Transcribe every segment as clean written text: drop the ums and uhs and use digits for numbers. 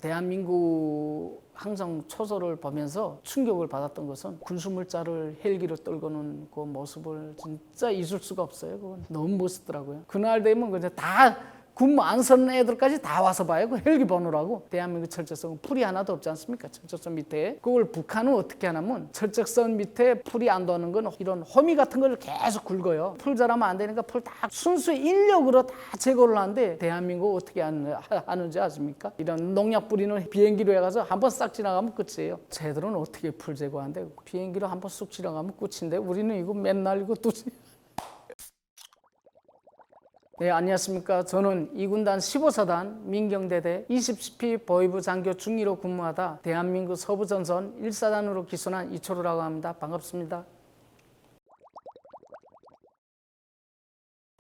대한민국 항상 초소를 보면서 충격을 받았던 것은 군수물자를 헬기로 떨고는 그 모습을 진짜 잊을 수가 없어요. 그건 너무 멋있더라고요. 그날 되면 그냥 다 군무 안 서는 애들까지 다 와서 봐요. 그 헬기 보느라고. 대한민국 철책선은 풀이 하나도 없지 않습니까? 철책선 밑에. 그걸 북한은 어떻게 하냐면 철책선 밑에 풀이 안 도는 건 이런 호미 같은 걸 계속 굵어요. 풀 자라면 안 되니까 풀 다 순수 인력으로 다 제거를 하는데 대한민국 어떻게 하는지 아십니까? 이런 농약 뿌리는 비행기로 해가서 한번 싹 지나가면 끝이에요. 쟤들은 어떻게 풀 제거한대? 비행기로 한번 쑥 지나가면 끝인데 우리는 이거 맨날 이거 뚜지. 네, 안녕하십니까. 저는 2군단 15사단 민경대대 20CP 보위부 장교 중위로 근무하다 대한민국 서부전선 1사단으로 기순한 이철우라고 합니다. 반갑습니다.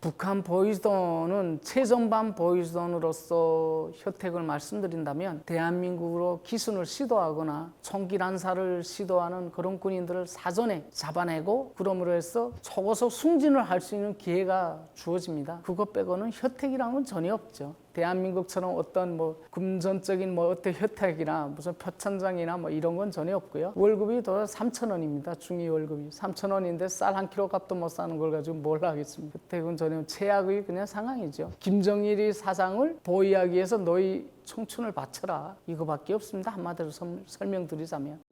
북한 보위수단은 최전방 보위수단으로서 혜택을 말씀드린다면 대한민국으로 기순을 시도하거나 총기 난사를 시도하는 그런 군인들을 사전에 잡아내고 그럼으로 해서 초고속 승진을 할 수 있는 기회가 주어집니다. 그것 빼고는 혜택이라는 건 전혀 없죠. 대한민국처럼 어떤 금전적인 어떤 혜택이나 무슨 표창장이나 이런 건 전혀 없고요. 월급이 더 3,000원입니다. 중위 월급이 3,000원인데 쌀 한 킬로 값도 못 사는 걸 가지고 뭘 하겠습니까? 혜택은 전혀 최악의 그냥 상황이죠. 김정일이 사장을 보위하기 위해서 너희 청춘을 바쳐라. 이거밖에 없습니다. 한마디로 설명드리자면.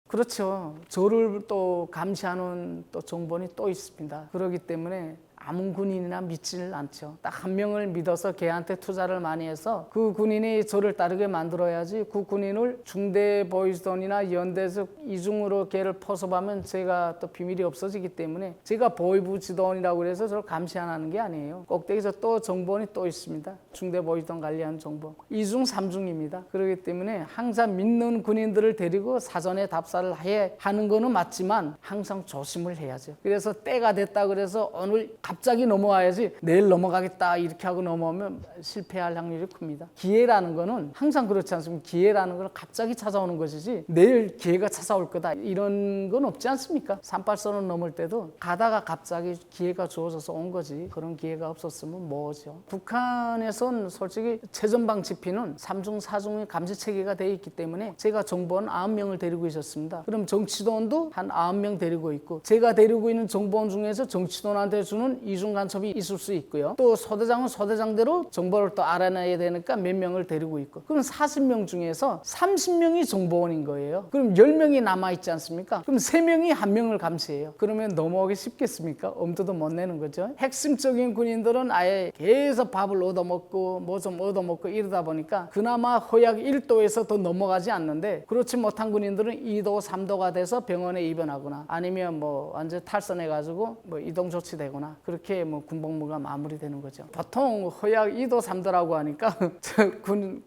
그렇죠. 저를 또 감시하는 또 정보원이 또 있습니다. 그렇기 때문에 아무 군인이나 믿지를 않죠. 딱 한 명을 믿어서 걔한테 투자를 많이 해서 그 군인이 저를 따르게 만들어야지 그 군인을 중대 보위수단이나 연대에서 이중으로 걔를 포섭하면 제가 또 비밀이 없어지기 때문에 제가 보위부 지도원이라고 해서 저를 감시 안 하는 게 아니에요. 꼭대기에서 또 정보원이 또 있습니다. 중대 보위수단 관리하는 정보원. 2중, 3중입니다. 그렇기 때문에 항상 믿는 군인들을 데리고 사전에 답사를 하는 거는 맞지만 항상 조심을 해야죠. 그래서 때가 됐다 그래서 오늘 갑자기 넘어와야지 내일 넘어가겠다 이렇게 하고 넘어오면 실패할 확률이 큽니다. 기회라는 거는 항상 그렇지 않습니까? 기회라는 건 갑자기 찾아오는 것이지 내일 기회가 찾아올 거다 이런 건 없지 않습니까? 38선을 넘을 때도 가다가 갑자기 기회가 주어져서 온 거지 그런 기회가 없었으면 뭐죠. 북한에선 솔직히 최전방 지피는 3중, 4중의 감시체계가 되어 있기 때문에 제가 정보원 9명을 데리고 있었습니다. 그럼 정치도원도 한 9명 데리고 있고 제가 데리고 있는 정보원 중에서 정치도원한테 주는 이중 간첩이 있을 수 있고요. 또 소대장은 소대장대로 정보를 또 알아내야 되니까 몇 명을 데리고 있고 그럼 40명 중에서 30명이 정보원인 거예요. 그럼 10명이 남아있지 않습니까? 그럼 3명이 1명을 감시해요. 그러면 넘어오기 쉽겠습니까? 엄두도 못 내는 거죠. 핵심적인 군인들은 아예 계속 밥을 얻어먹고 뭐 좀 얻어먹고 이러다 보니까 그나마 허약 1도에서 더 넘어가지 않는데 그렇지 못한 군인들은 2도, 3도가 돼서 병원에 입원하거나 아니면 완전 탈선해가지고 이동 조치되거나 그렇게 군복무가 마무리되는 거죠. 보통 허약 2도 3도라고 하니까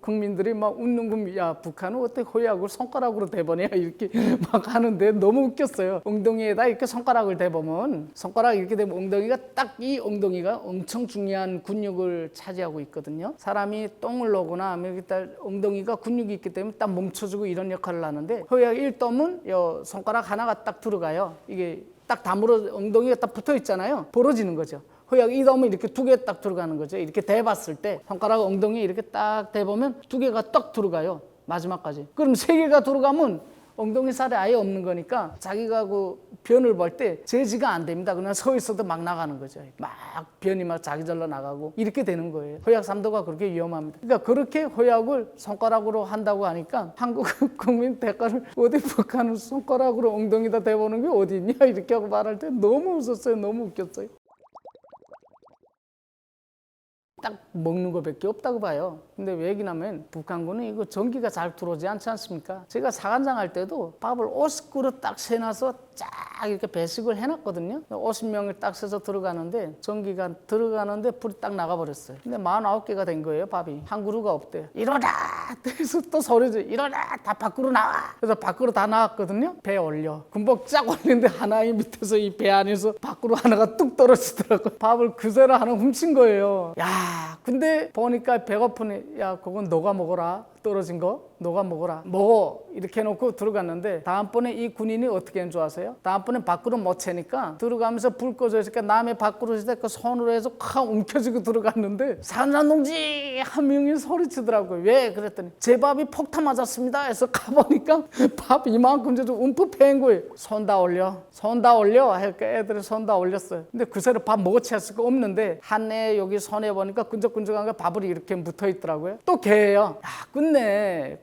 국민들이 막 웃는 겁니다. 야 북한은 어떻게 허약을 손가락으로 대보냐 이렇게 막 하는데 너무 웃겼어요. 엉덩이에다 이렇게 손가락을 대보면 손가락 이렇게 되면 엉덩이가 딱 이 엉덩이가 엄청 중요한 근육을 차지하고 있거든요. 사람이 똥을 놓거나 엉덩이가 근육이 있기 때문에 딱 멈춰주고 이런 역할을 하는데 허약 1도면 손가락 하나가 딱 들어가요. 이게 딱 다물어 엉덩이가 딱 붙어 있잖아요. 벌어지는 거죠. 허약 2도면 이렇게 2개 딱 들어가는 거죠. 이렇게 대봤을 때 손가락 엉덩이 이렇게 딱 대보면 2개가 딱 들어가요. 마지막까지. 그럼 3개가 들어가면 엉덩이 살이 아예 없는 거니까 자기가 변을 볼 때 제지가 안 됩니다. 그냥 서 있어도 막 나가는 거죠. 막 변이 막 자기절로 나가고 이렇게 되는 거예요. 허약 3도가 그렇게 위험합니다. 그러니까 그렇게 허약을 손가락으로 한다고 하니까 한국 국민 대가를 어디 북한은 손가락으로 엉덩이다 대보는 게 어디 있냐 이렇게 하고 말할 때 너무 웃었어요. 너무 웃겼어요. 딱 먹는 것밖에 없다고 봐요. 근데 왜 얘기냐면 북한군은 이거 전기가 잘 들어오지 않지 않습니까? 제가 사관장 할 때도 밥을 50그릇 딱 세놔서 쫙 이렇게 배식을 해놨거든요. 50명을 딱 세서 들어가는데 전기가 들어가는데 불이 딱 나가버렸어요. 근데 49개가 된 거예요. 밥이. 한 그루가 없대요. 일어나! 그래서 또 소리죠. 일어나! 다 밖으로 나와! 그래서 밖으로 다 나왔거든요. 배 올려. 군복 쫙 올리는데 하나의 밑에서 이 배 안에서 밖으로 하나가 뚝 떨어지더라고요. 밥을 그새로 하나 훔친 거예요. 야, 근데 보니까 배고프니 야 그건 너가 먹어라. 떨어진 거 너가 먹어라. 먹어. 이렇게 해놓고 들어갔는데 다음번에 이 군인이 어떻게 한 줄 아세요? 다음번에 밖으로 못 채니까 들어가면서 불 꺼져 있으니까 남의 밖으로 있을 때 그 손으로 해서 콱 움켜쥐고 들어갔는데 산산동지 한 명이 소리치더라고요. 왜? 그랬더니 제 밥이 폭탄 맞았습니다 해서 가보니까 밥 이만큼 줘도 움푹 패인 거예요. 손 다 올려. 손 다 올려. 하니까 애들이 손 다 올렸어요. 근데 그 새로 밥 먹어치웠을 거 없는데 한 애 여기 손에 보니까 끈적끈적한 거 밥을 이렇게 묻어 있더라고요. 또 개예요. 야, 끝내.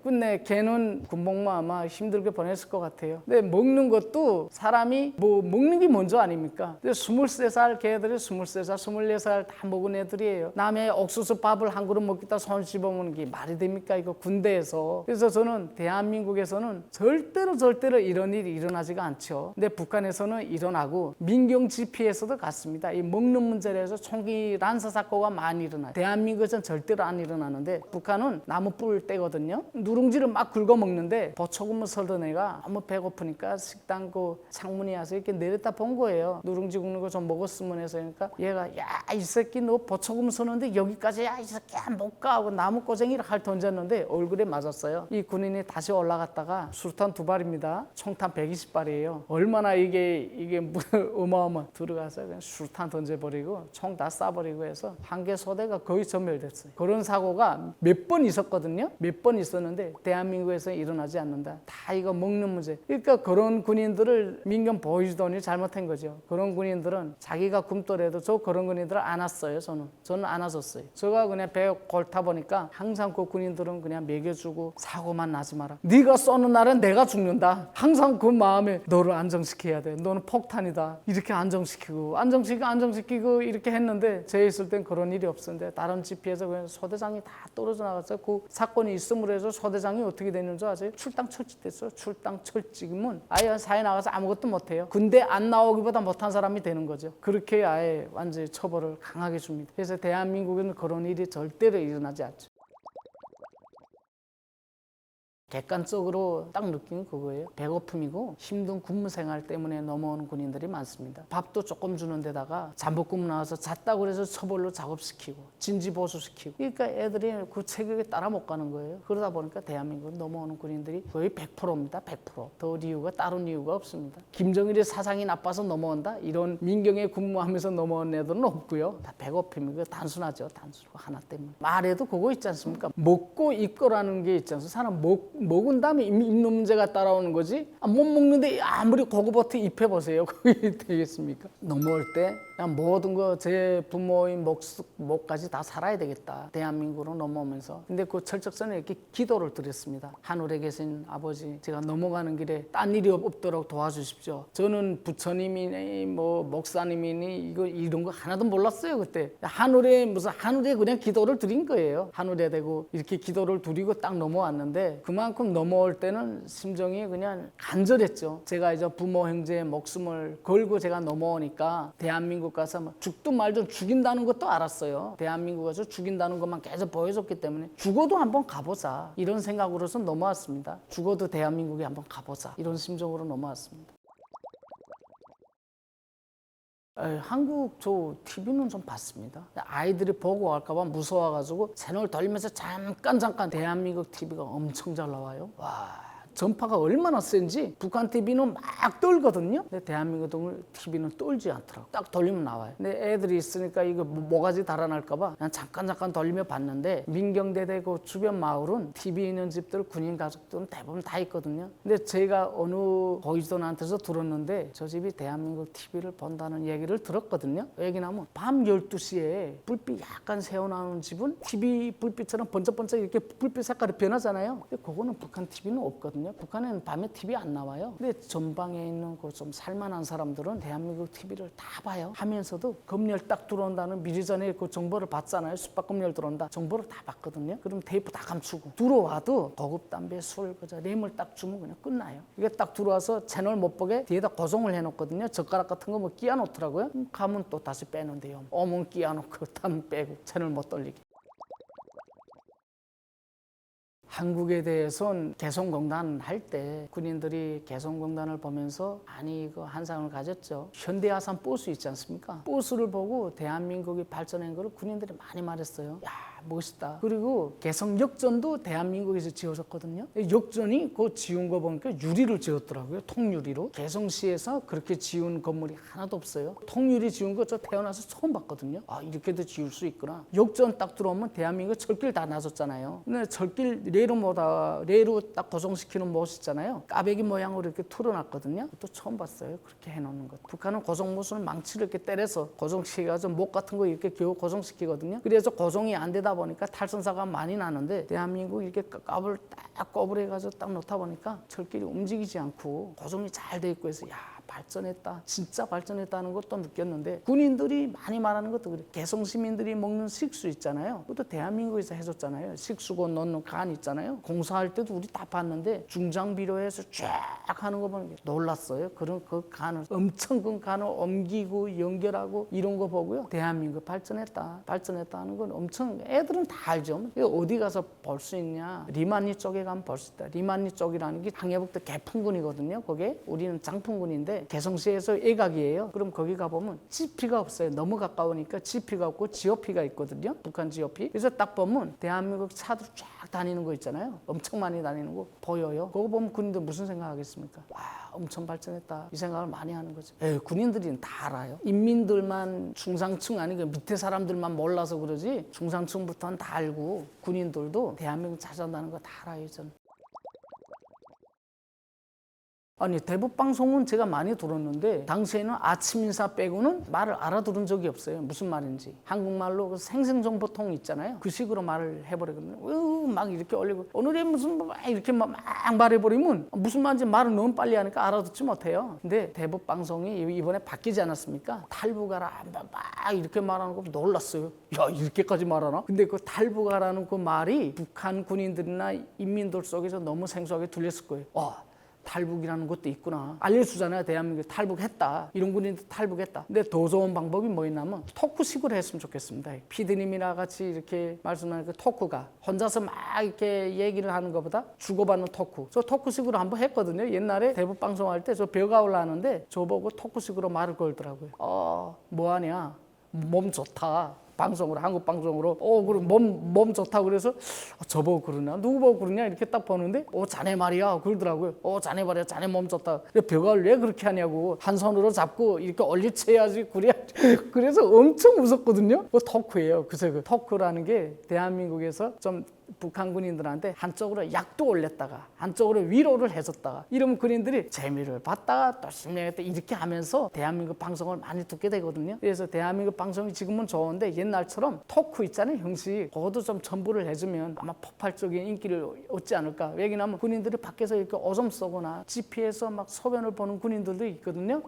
개는 군복무 아마 힘들게 보냈을 것 같아요. 근데 먹는 것도 사람이 뭐 먹는 게 먼저 아닙니까? 근데 23살 개들이 23살, 24살 다 먹은 애들이에요. 남의 옥수수 밥을 한 그릇 먹겠다 손 씹어먹는 게 말이 됩니까? 이거 군대에서. 그래서 저는 대한민국에서는 절대로 이런 일이 일어나지가 않죠. 근데 북한에서는 일어나고 민경 GP에서도 같습니다. 이 먹는 문제로 해서 총기 난사 사고가 많이 일어나요. 대한민국에서는 절대로 안 일어나는데 북한은 나무 뿔 떼거든요. 누룽지를 막 긁어 먹는데 보초근무 설던 애가 너무 배고프니까 식당 그 창문에 와서 이렇게 내렸다 본 거예요. 누룽지 굽는 거 좀 먹었으면 해서. 그러니까 얘가 야 이 새끼 너 보초근무 서는데 여기까지 야 이 새끼야 못 가 하고 나무 꼬쟁이를 할 던졌는데 얼굴에 맞았어요. 이 군인이 다시 올라갔다가 수류탄 2발입니다. 총탄 120발이에요. 얼마나 이게 어마어마. 들어가서 그냥 수류탄 던져버리고 총 다 쏴버리고 해서 한 개 소대가 거의 전멸됐어요. 그런 사고가 몇 번 있었거든요. 몇 번 있었는데 대한민국에서 일어나지 않는다. 다 이거 먹는 문제. 그러니까 그런 군인들을 민경 보여주더니 잘못한 거죠. 그런 군인들은 자기가 굶더라도 저 그런 군인들을 안 왔어요. 저는 안 왔었어요. 제가 그냥 배에 골타 보니까 항상 그 군인들은 그냥 먹여주고 사고만 나지 마라. 네가 쏘는 날은 내가 죽는다. 항상 그 마음에 너를 안정시켜야 돼. 너는 폭탄이다. 이렇게 안정시키고 이렇게 했는데 제 있을 땐 그런 일이 없었는데 다른 GP에서 그냥 소대장이 다 떨어져 나갔어요. 그 사건이 있음으로 해서 소대장이 어떻게 됐는 줄 아세요? 출당 철직됐어요. 출당 철직이면 아예 사회 나가서 아무것도 못해요. 군대 안 나오기보다 못한 사람이 되는 거죠. 그렇게 아예 완전히 처벌을 강하게 줍니다. 그래서 대한민국에는 그런 일이 절대로 일어나지 않죠. 객관적으로 딱 느낀 그거예요. 배고픔이고 힘든 근무 생활 때문에 넘어오는 군인들이 많습니다. 밥도 조금 주는 데다가 잠복근무 나와서 잤다고 그래서 처벌로 작업시키고 진지보수시키고 그러니까 애들이 그 체격에 따라 못 가는 거예요. 그러다 보니까 대한민국 넘어오는 군인들이 거의 100%입니다. 100%. 더 이유가 다른 이유가 없습니다. 김정일의 사상이 나빠서 넘어온다? 이런 민경에 근무하면서 넘어온 애들은 없고요. 다 배고픔이고 단순하죠. 단순 하나 때문에. 말에도 그거 있지 않습니까? 먹고 입거라는 게 있지 않습니까? 사람 먹은 다음에 입는 문제가 따라오는 거지. 못 먹는데 아무리 고구버터 입혀보세요. 그게 되겠습니까? 넘어올 때 그냥 모든 거 제 부모의 목까지 다 살아야 되겠다. 대한민국으로 넘어오면서. 근데 그 철책선에 이렇게 기도를 드렸습니다. 하늘에 계신 아버지, 제가 넘어가는 길에 딴 일이 없도록 도와주십시오. 저는 부처님이니 뭐 목사님이니 이런 거 하나도 몰랐어요. 그때 하늘에 그냥 기도를 드린 거예요. 하늘에 대고 이렇게 기도를 드리고 딱 넘어왔는데 그만큼 넘어올 때는 심정이 그냥 간절했죠. 제가 이제 부모 형제의 목숨을 걸고 제가 넘어오니까 대한민국 가서 뭐 죽든 말든 죽인다는 것도 알았어요. 대한민국 가서 죽인다는 것만 계속 보여줬기 때문에 죽어도 한번 가보자 이런 생각으로서 넘어왔습니다. 죽어도 대한민국에 한번 가보자 이런 심정으로 넘어왔습니다. 한국 저 TV는 좀 봤습니다. 아이들이 보고 갈까봐 무서워가지고 채널 돌리면서 잠깐 대한민국 TV가 엄청 잘 나와요. 와. 전파가 얼마나 센지 북한 TV는 막 떨거든요. 근데 대한민국 TV는 떨지 않더라고. 딱 돌리면 나와요. 근데 애들이 있으니까 이거 모가지 달아날까봐 그냥 잠깐 돌리며 봤는데 민경대대 그 주변 마을은 TV 있는 집들 군인 가족들은 대부분 다 있거든요. 근데 제가 어느 보이존한테서 들었는데 저 집이 대한민국 TV를 본다는 얘기를 들었거든요. 얘기나면 밤 12시에 불빛 약간 새어나오는 집은 TV 불빛처럼 번쩍번쩍 이렇게 불빛 색깔이 변하잖아요. 근데 그거는 북한 TV는 없거든요. 북한에는 밤에 TV 안 나와요. 근데 전방에 있는 그 좀 살만한 사람들은 대한민국 TV를 다 봐요. 하면서도 검열 딱 들어온다는 미리 전에 그 정보를 받잖아요. 숙박검열 들어온다. 정보를 다 받거든요. 그럼 테이프 다 감추고 들어와도 고급 담배, 술, 램을 딱 주면 그냥 끝나요. 이게 딱 들어와서 채널 못 보게 뒤에다 고정을 해놓거든요. 젓가락 같은 거 뭐 끼워 놓더라고요. 가면 또 다시 빼는데요. 어문 끼워 놓고 땀 빼고 채널 못 돌리게. 한국에 대해서는 개성공단 할 때 군인들이 개성공단을 보면서 아니 이거 한상을 가졌죠. 현대아산 버스 있지 않습니까? 버스를 보고 대한민국이 발전한 걸 군인들이 많이 말했어요. 야 멋있다. 그리고 개성역전도 대한민국에서 지어졌거든요. 역전이 그 지은 거 보니까 유리를 지었더라고요. 통유리로. 개성시에서 그렇게 지은 건물이 하나도 없어요. 통유리 지은 거 저 태어나서 처음 봤거든요. 아, 이렇게도 지을 수 있구나. 역전 딱 들어오면 대한민국 철길 다 나섰잖아요. 근데 철길 레로 딱 고정시키는 못 있잖아요. 까베기 모양으로 이렇게 틀어놨거든요. 또 처음 봤어요. 그렇게 해놓는 것. 북한은 고정못은 망치를 이렇게 때려서 고정시켜가지고 목 같은 거 이렇게 겨우 고정시키거든요. 그래서 고정이 안 되다 보니까 탈선사가 많이 나는데 대한민국 이렇게 깝을 딱 꼽을 해가지고 딱 놓다 보니까 철길이 움직이지 않고 고정이 잘 돼 있고 해서 야, 발전했다. 진짜 발전했다는 것도 느꼈는데 군인들이 많이 말하는 것도 그래. 개성 시민들이 먹는 식수 있잖아요. 그것도 대한민국에서 해줬잖아요. 식수고 넣는 간 있잖아요. 공사할 때도 우리 다 봤는데 중장비로 해서 쫙 하는 거 보면 놀랐어요. 그런 그 간을 엄청 큰 간을 옮기고 연결하고 이런 거 보고요. 대한민국 발전했다. 발전했다 하는 건 엄청 애들은 다 알죠. 어디 가서 볼 수 있냐. 리만리 쪽에 가면 볼 수 있다. 리만리 쪽이라는 게 항해북도 개풍군이거든요. 거기에 우리는 장풍군인데 개성시에서 애각이에요. 그럼 거기 가보면 지피가 없어요. 너무 가까우니까 지피가 없고 지오피가 있거든요. 북한 지오피. 그래서 딱 보면 대한민국 차들 쫙 다니는 거 있잖아요. 엄청 많이 다니는 거 보여요. 그거 보면 군인들 무슨 생각하겠습니까? 와, 엄청 발전했다. 이 생각을 많이 하는 거죠. 군인들이 다 알아요. 인민들만 중상층 아니고 밑에 사람들만 몰라서 그러지 중상층부터는 다 알고 군인들도 대한민국 찾아온다는 거 다 알아요. 저는. 아니 대북 방송은 제가 많이 들었는데 당시에는 아침 인사 빼고는 말을 알아들은 적이 없어요. 무슨 말인지. 한국말로 그 생생정보통 있잖아요. 그 식으로 말을 해버리거든요. 막 이렇게 올리고 오늘의 무슨 막 이렇게 막 말해버리면 무슨 말인지 말을 너무 빨리 하니까 알아듣지 못해요. 근데 대북 방송이 이번에 바뀌지 않았습니까? 탈북하라 막 이렇게 말하는 거 놀랐어요. 야, 이렇게까지 말하나? 근데 그 탈북하라는 그 말이 북한 군인들이나 인민들 속에서 너무 생소하게 들렸을 거예요. 탈북이라는 것도 있구나. 알려주잖아요. 대한민국 탈북했다. 이런 군인들 탈북했다. 근데 더 좋은 방법이 뭐 있냐면 토크식으로 했으면 좋겠습니다. 피디님이랑 같이 이렇게 말씀하는 그 토크가 혼자서 막 이렇게 얘기를 하는 것보다 주고받는 토크. 저 토크식으로 한번 했거든요. 옛날에 대북 방송할 때 저 벼가 올라왔는데 저보고 토크식으로 말을 걸더라고요. 뭐하냐? 몸 좋다. 방송으로 한국 방송으로 그럼 몸 좋다 그래서 저보고 그러냐 누구 보고 그러냐 이렇게 딱 보는데 자네 말이야 그러더라고요. 자네 말이야 자네 몸 좋다. 벽을 왜 그렇게 하냐고 한 손으로 잡고 이렇게 올리쳐야지 그래야 그래서 엄청 웃었거든요. 그 토크예요. 그래서 그 토크라는 게 대한민국에서 좀 북한 군인들한테 한쪽으로 약도 올렸다가 한쪽으로 위로를 해줬다가 이러면 군인들이 재미를 봤다가 또 신명했다 이렇게 하면서 대한민국 방송을 많이 듣게 되거든요. 그래서 대한민국 방송이 지금은 좋은데 옛날처럼 토크 있잖아요. 형식 그것도 좀 첨부를 해주면 아마 폭발적인 인기를 얻지 않을까. 왜냐하면 군인들이 밖에서 이렇게 오줌 쏘거나 GP에서 막 소변을 보는 군인들도 있거든요.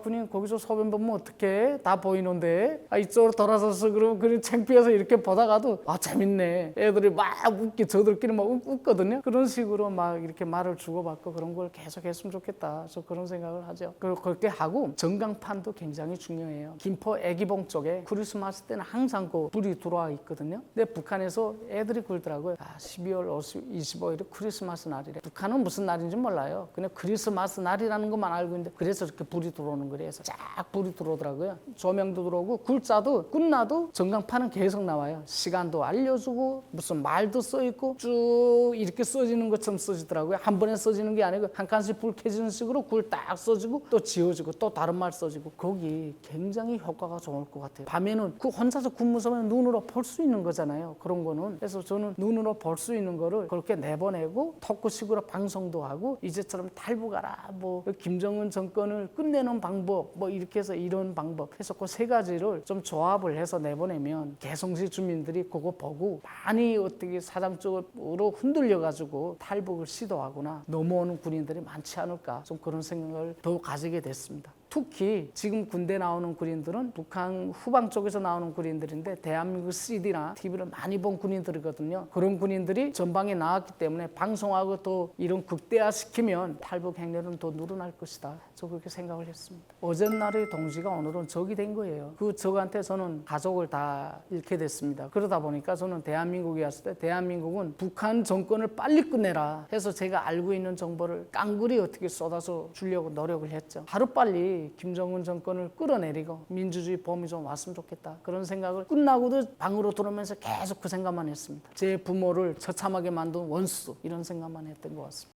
군인 거기서 소변 보면 어떡해 다 보이는데 이쪽으로 돌아서서 그러면 그냥 창피해서 이렇게 보다가도 재밌네. 애들이 막 웃기 저들끼리 막 웃거든요. 그런 식으로 막 이렇게 말을 주고받고 그런 걸 계속 했으면 좋겠다. 저 그런 생각을 하죠. 그렇게 하고 전광판도 굉장히 중요해요. 김포 애기봉 쪽에 크리스마스 때는 항상 그 불이 들어와 있거든요. 근데 북한에서 애들이 그러더라고요. 12월 25일이 크리스마스 날이래. 북한은 무슨 날인지 몰라요. 그냥 크리스마스 날이라는 것만 알고 있는데 그래서 이렇게 불이 들어오는 거래요. 그래서 쫙 불이 들어오더라고요. 조명도 들어오고 굴자도 끝나도 전광판은 계속 나와요. 시간도 알려주고 무슨 말도 써있고 쭉 이렇게 써지는 것처럼 써지더라고요. 한 번에 써지는 게 아니고 한 칸씩 불 켜지는 식으로 굴 딱 써지고 또 지워지고 또 다른 말 써지고 거기 굉장히 효과가 좋을 것 같아요. 밤에는 그 혼자서 근무하면 눈으로 볼 수 있는 거잖아요. 그런 거는. 그래서 저는 눈으로 볼 수 있는 거를 그렇게 내보내고 토크식으로 방송도 하고 이제처럼 탈북하라 뭐 김정은 정권을 끝내는 방법 뭐 이렇게 해서 이런 방법 해서 그 세 가지를 좀 조합을 해서 내보내면 개성시 주민들이 그거 보고 많이 어떻게 사장 쪽으로 흔들려가지고 탈북을 시도하거나 넘어오는 군인들이 많지 않을까 좀 그런 생각을 더 가지게 됐습니다. 특히 지금 군대 나오는 군인들은 북한 후방 쪽에서 나오는 군인들인데 대한민국 CD나 TV를 많이 본 군인들이거든요. 그런 군인들이 전방에 나왔기 때문에 방송하고 또 이런 극대화시키면 탈북 행렬은 더 늘어날 것이다. 저 그렇게 생각을 했습니다. 어젠날의 동지가 오늘은 적이 된 거예요. 그 적한테 저는 가족을 다 잃게 됐습니다. 그러다 보니까 저는 대한민국에 왔을 때 대한민국은 북한 정권을 빨리 끝내라 해서 제가 알고 있는 정보를 깡그리 어떻게 쏟아서 주려고 노력을 했죠. 하루빨리 빨리 김정은 정권을 끌어내리고 민주주의 봄이 좀 왔으면 좋겠다. 그런 생각을 끝나고도 방으로 들어오면서 계속 그 생각만 했습니다. 제 부모를 처참하게 만든 원수, 이런 생각만 했던 것 같습니다.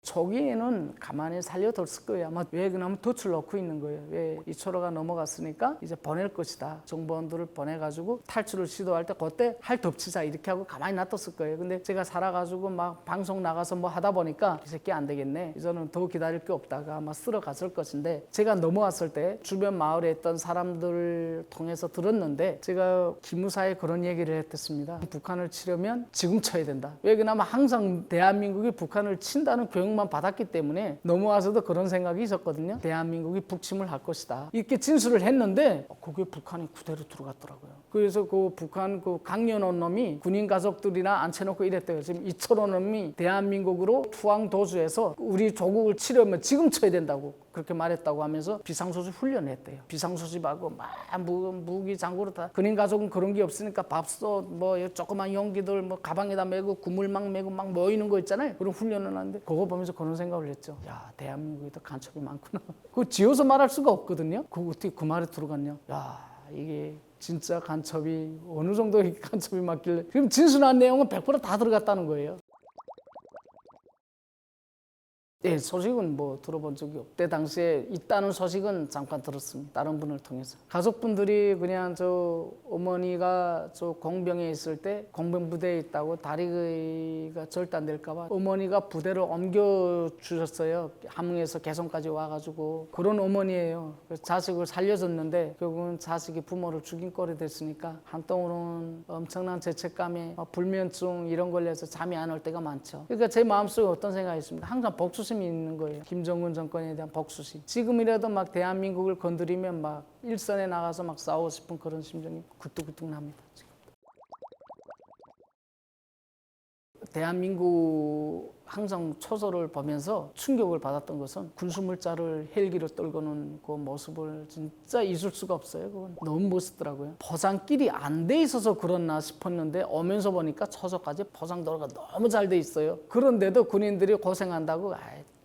초기에는 가만히 살려뒀을 거예요. 아마 왜 그러면 덫을 넣고 있는 거예요. 왜 이철호가 넘어갔으니까 이제 보낼 것이다. 정보원들을 보내가지고 탈출을 시도할 때 그때 할 덮치자 이렇게 하고 가만히 놔뒀을 거예요. 근데 제가 살아가지고 막 방송 나가서 뭐 하다 보니까 이 새끼 안 되겠네. 이제는 더 기다릴 게 없다가 아마 쓸어갔을 것인데, 제가 넘어왔을 때 주변 마을에 있던 사람들을 통해서 들었는데 제가 기무사에 그런 얘기를 했습니다. 북한을 치려면 지금 쳐야 된다. 왜 그러냐면 항상 대한민국이 북한을 친다는 교육만 받았기 때문에 넘어와서도 그런 생각이 있었거든요. 대한민국이 북침을 할 것이다. 이렇게 진술을 했는데 그게 북한이 그대로 들어갔더라고요. 그래서 그 북한 그 강연온 놈이 군인 가족들이나 앉혀놓고 이랬대요. 지금 이철호 놈이 대한민국으로 투항도주해서 우리 조국을 치려면 지금 쳐야 된다고 그렇게 말했다고 하면서 비상소집 훈련했대요. 비상소집하고 막 무기 장구로 다. 군인 가족은 그런 게 없으니까 밥솥 뭐 조그만 용기들 뭐 가방에다 메고 구물막 메고 막 모이는 거 있잖아요. 그런 훈련을 하는데 그거 보면서 그런 생각을 했죠. 야, 대한민국에도 간첩이 많구나. 그거 지어서 말할 수가 없거든요. 그거 어떻게 그 말에 들어갔냐. 야, 이게 진짜 간첩이 어느 정도의 간첩이 맞길래. 그럼 진술한 내용은 100%다 들어갔다는 거예요. 예, 소식은 뭐 들어본 적이 없고 그때 당시에 있다는 소식은 잠깐 들었습니다. 다른 분을 통해서. 가족분들이 그냥 저 어머니가 저 공병에 있을 때 공병부대에 있다고 다리가 절단될까 봐 어머니가 부대를 옮겨주셨어요. 함흥에서 개성까지 와가지고. 그런 어머니예요. 자식을 살려줬는데 결국은 자식이 부모를 죽인 꼴이 됐으니까 한동안은 엄청난 죄책감에 불면증 이런 걸려서 잠이 안 올 때가 많죠. 그러니까 제 마음속에 어떤 생각이 있습니다. 항상 복수심 있는 거예요. 김정은 정권에 대한 복수심. 지금이라도 막 대한민국을 건드리면 막 일선에 나가서 막 싸우고 싶은 그런 심정이 굴뚝굴뚝 납니다. 지금. 대한민국 항상 초소를 보면서 충격을 받았던 것은 군수물자를 헬기로 떨고는 그 모습을 진짜 잊을 수가 없어요. 그건 너무 멋있더라고요. 포장길이 안 돼 있어서 그렇나 싶었는데 오면서 보니까 초소까지 포장도로가 너무 잘 돼 있어요. 그런데도 군인들이 고생한다고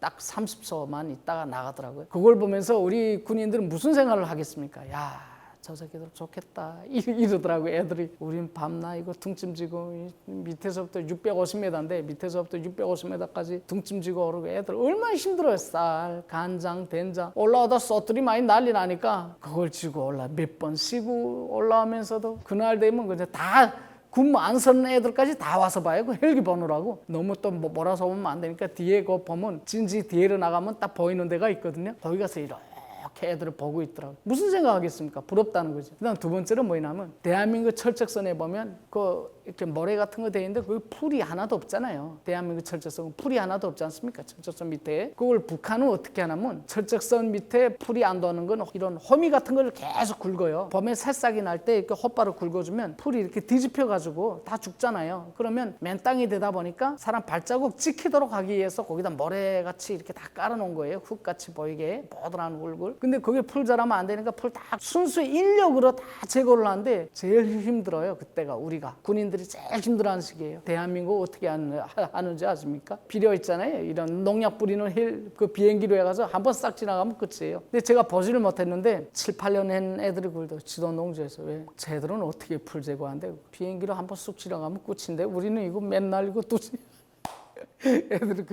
딱 30초만 있다가 나가더라고요. 그걸 보면서 우리 군인들은 무슨 생각을 하겠습니까? 야, 저 새끼들 좋겠다 이러더라고요. 애들이. 우린 밤나 이거 등짐지고 밑에서부터 650m인데 밑에서부터 650m까지 등짐지고 오르고 애들 얼마나 힘들어요. 쌀, 간장, 된장 올라오다 쏘투리 많이 난리 나니까 그걸 지고 올라 몇 번 쉬고 올라오면서도 그날 되면 그냥 다 군무 안 서는 애들까지 다 와서 봐요. 그 헬기 보느라고. 너무 또 몰아서 오면 안 되니까 뒤에 그 보면 진지 뒤로 나가면 딱 보이는 데가 있거든요. 거기 가서 이렇게 애들을 보고 있더라고요. 무슨 생각하겠습니까? 부럽다는 거지. 그다음 두 번째는 뭐냐면 대한민국 철책선에 보면 그 이렇게 모래 같은 거 돼 있는데 그 풀이 하나도 없잖아요. 대한민국 철책선은 풀이 하나도 없지 않습니까? 철책선 밑에. 그걸 북한은 어떻게 하냐면 철책선 밑에 풀이 안 도는 건 이런 호미 같은 걸 계속 굵어요. 봄에 새싹이 날 때 이렇게 헛바로 굵어주면 풀이 이렇게 뒤집혀가지고 다 죽잖아요. 그러면 맨 땅이 되다 보니까 사람 발자국 찍히도록 하기 위해서 거기다 모래같이 이렇게 다 깔아놓은 거예요. 흙같이 보이게 보드란 얼굴. 근데 그게 풀 자라면 안 되니까 풀 다 순수 인력으로 다 제거를 하는데 제일 힘들어요. 그때가 우리가 군인들이 제일 힘들어하는 시기예요. 대한민국 어떻게 하는지 아십니까? 비료 있잖아요. 이런 농약 뿌리는 그 비행기로 해가서 한번 싹 지나가면 끝이에요. 근데 제가 보지를 못했는데 7, 8년 한 애들이 그러더라고요. 지도농지에서. 왜? 쟤들은 어떻게 풀 제거한대? 비행기로 한번 쑥 지나가면 끝인데 우리는 이거 맨날 이거 뚜지. 애들이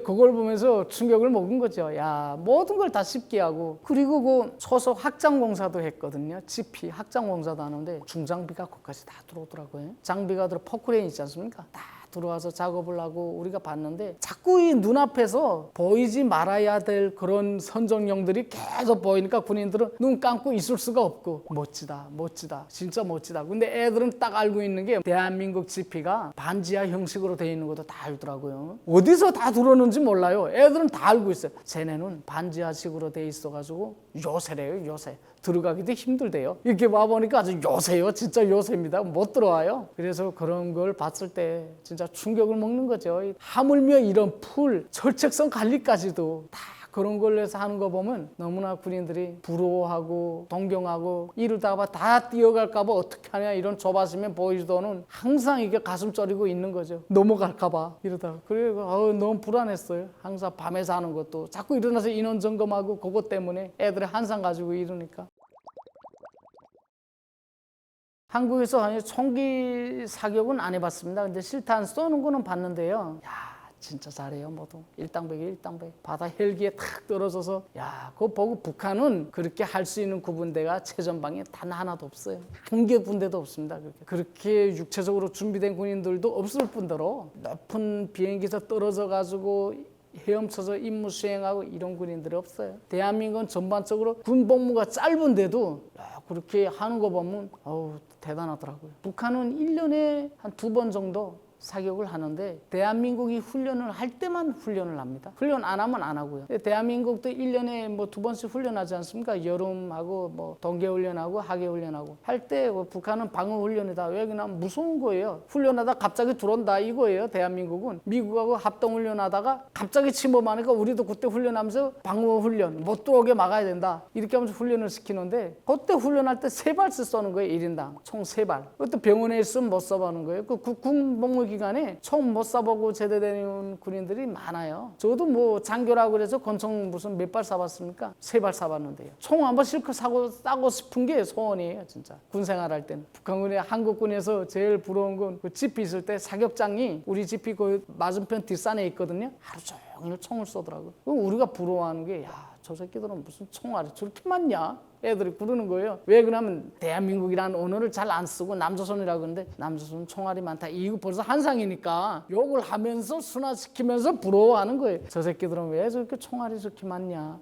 그걸 보면서 충격을 먹은 거죠. 야, 모든 걸 다 쉽게 하고. 그리고 그 소속 확장공사도 했거든요. GP 확장공사도 하는데 중장비가 거기까지 다 들어오더라고요. 장비가 들어 포크레인 있지 않습니까? 다 들어와서 작업을 하고 우리가 봤는데 자꾸 이 눈앞에서 보이지 말아야 될 그런 선정용들이 계속 보이니까 군인들은 눈 감고 있을 수가 없고 멋지다 멋지다 진짜 멋지다. 근데 애들은 딱 알고 있는 게 대한민국 GP가 반지하 형식으로 되어 있는 것도 다 알더라고요. 어디서 다 들어오는지 몰라요. 애들은 다 알고 있어요. 쟤네는 반지하식으로 되어 있어가지고 요새래요. 요새 들어가기도 힘들대요. 이렇게 와보니까 아주 요새요. 진짜 요새입니다. 못 들어와요. 그래서 그런 걸 봤을 때 진짜 충격을 먹는 거죠. 하물며 이런 풀, 철책선 관리까지도 다 그런 걸로 해서 하는 거 보면 너무나 군인들이 부러워하고 동경하고 이러다가 다 뛰어갈까 봐 어떻게 하냐 이런 조바심에 보이지도는 항상 이게 가슴 저리고 있는 거죠. 넘어갈까 봐 이러다가. 그래서 너무 불안했어요. 항상 밤에서 하는 것도 자꾸 일어나서 인원 점검하고 그것 때문에 애들이 한상 가지고 이러니까. 한국에서 아니 총기 사격은 안 해봤습니다. 근데 실탄 쏘는 거는 봤는데요. 야, 진짜 잘해요, 모두. 일당백이 일당백. 바다 헬기에 탁 떨어져서 야, 그거 보고 북한은 그렇게 할 수 있는 구분대가 최전방에 단 하나도 없어요. 한 개 군대도 없습니다. 그렇게 육체적으로 준비된 군인들도 없을 뿐더러 높은 비행기에서 떨어져 가지고 헤엄쳐서 임무 수행하고 이런 군인들이 없어요. 대한민국은 전반적으로 군 복무가 짧은데도 그렇게 하는 거 보면 대단하더라고요. 북한은 1년에 한 2번 정도 사격을 하는데 대한민국이 훈련을 할 때만 훈련을 합니다. 훈련 안 하면 안 하고요. 대한민국도 1년에 뭐 2번씩 훈련하지 않습니까? 여름하고 뭐 동계훈련하고 하계훈련하고 할 때 북한은 방어훈련이다. 왜 그냥 무서운 거예요. 훈련하다 갑자기 들어온다 이거예요. 대한민국은 미국하고 합동훈련하다가 갑자기 침범하니까 우리도 그때 훈련하면서 방어훈련 못 들어오게 막아야 된다. 이렇게 하면서 훈련을 시키는데 그때 훈련할 때 3발씩 쏘는 거예요. 1인당 총 3발. 그것도 병원에 있으면 못 쏴보는 거예요. 그 군 복무 기간에 총 못 쏴보고 제대되는 군인들이 많아요. 저도 뭐 장교라고 그래서 권총 무슨 몇 발 쏴봤습니까? 3발 쏴봤는데요. 총 한번 실컷 쏴고 싶은 게 소원이에요, 진짜. 군 생활할 때는. 북한군이 한국군에서 제일 부러운 건 그 지피 있을 때 사격장이 우리 지피 그 맞은편 뒷산에 있거든요. 하루 종일 총을 쏘더라고요. 우리가 부러워하는 게 저 새끼들은 무슨 총알이 저렇게 많냐? 애들이 그러는 거예요. 왜 그러냐면 대한민국이라는 언어를 잘 안 쓰고 남조선이라고 그러는데 남조선은 총알이 많다. 이거 벌써 한상이니까 욕을 하면서 순화시키면서 부러워하는 거예요. 저 새끼들은 왜 저렇게 총알이 저렇게 많냐.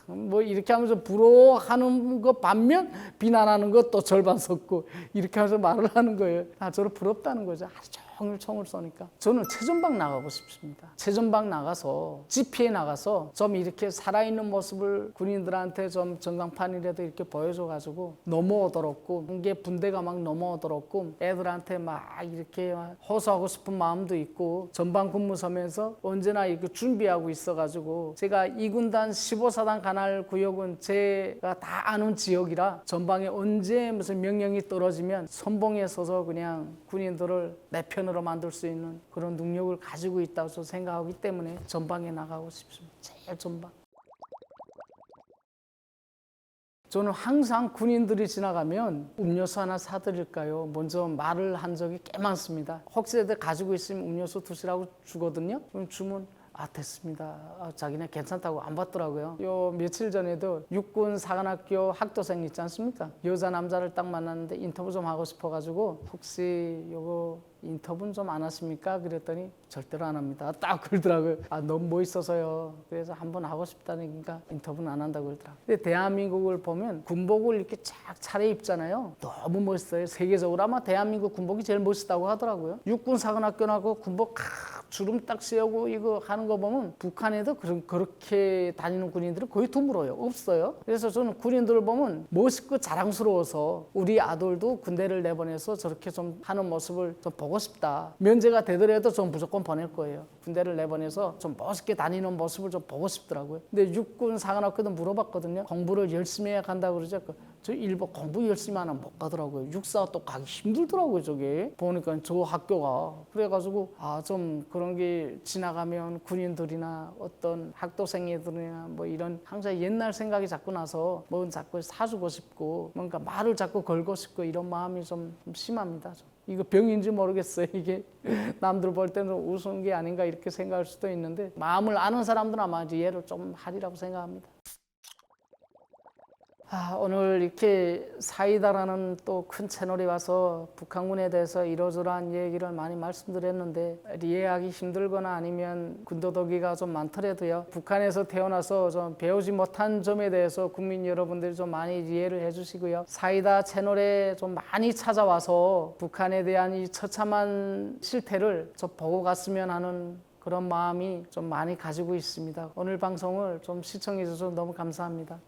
뭐 이렇게 하면서 부러워하는 거 반면 비난하는 거 또 절반 섞고 이렇게 하면서 말을 하는 거예요. 저를 부럽다는 거죠. 종일 총을 쏘니까. 저는 최전방 나가고 싶습니다. 최전방 나가서 지피에 나가서 좀 이렇게 살아있는 모습을 군인들한테 좀 전광판이라도 이렇게 보여줘가지고 넘어오도록고 이게 분대가 막 넘어오도록고 애들한테 막 이렇게 호소하고 싶은 마음도 있고 전방 근무 서면서 언제나 이렇게 준비하고 있어가지고 제가 2군단 15사단 관할 구역은 제가 다 아는 지역이라 전방에 언제 무슨 명령이 떨어지면 선봉에 서서 그냥 군인들을 내 편으로 만들 수 있는 그런 능력을 가지고 있다고 생각하기 때문에 전방에 나가고 싶습니다. 제일 전방. 저는 항상 군인들이 지나가면 음료수 하나 사드릴까요? 먼저 말을 한 적이 꽤 많습니다. 혹시 애들 가지고 있으면 음료수 드시라고 주거든요. 그럼 주면 됐습니다. 자기네 괜찮다고 안 받더라고요. 요 며칠 전에도 육군 사관학교 학도생 있지 않습니까? 여자 남자를 딱 만났는데 인터뷰 좀 하고 싶어가지고 혹시 요거 인터뷰 좀 안 하십니까? 그랬더니 절대로 안 합니다. 딱 그러더라고요. 너무 멋있어서요. 그래서 한번 하고 싶다니까 인터뷰는 안 한다고 그러더라고요. 근데 대한민국을 보면 군복을 이렇게 쫙 차려입잖아요. 너무 멋있어요. 세계적으로 아마 대한민국 군복이 제일 멋있다고 하더라고요. 육군 사관학교하고 군복 주름 딱 세우고 이거 하는 거 보면 북한에도 그렇게 다니는 군인들은 거의 드물어요. 없어요. 그래서 저는 군인들을 보면 멋있고 자랑스러워서 우리 아들도 군대를 내보내서 저렇게 좀 하는 모습을 좀 보고 싶다. 면제가 되더라도 좀 무조건 보낼 거예요. 군대를 내보내서 좀 멋있게 다니는 모습을 좀 보고 싶더라고요. 근데 육군 사관학교도 물어봤거든요. 공부를 열심히 해야 간다고 그러죠. 저 일본 공부 열심히 하면 못 가더라고요. 육사 또 가기 힘들더라고요. 저게 보니까 저 학교가. 그래가지고 좀 그런 게 지나가면 군인들이나 어떤 학도생애들이나 뭐 이런 항상 옛날 생각이 자꾸 나서 뭐 자꾸 사주고 싶고 뭔가 말을 자꾸 걸고 싶고 이런 마음이 좀 심합니다. 이거 병인지 모르겠어요. 이게 남들 볼 때는 우스운 게 아닌가 이렇게 생각할 수도 있는데 마음을 아는 사람들은 아마 이해를 좀 하리라고 생각합니다. 오늘 이렇게 사이다라는 또 큰 채널에 와서 북한군에 대해서 이러저러한 얘기를 많이 말씀드렸는데 이해하기 힘들거나 아니면 군더더기가 좀 많더라도요. 북한에서 태어나서 좀 배우지 못한 점에 대해서 국민 여러분들이 좀 많이 이해를 해주시고요. 사이다 채널에 좀 많이 찾아와서 북한에 대한 이 처참한 실태를 좀 보고 갔으면 하는 그런 마음이 좀 많이 가지고 있습니다. 오늘 방송을 좀 시청해 주셔서 너무 감사합니다.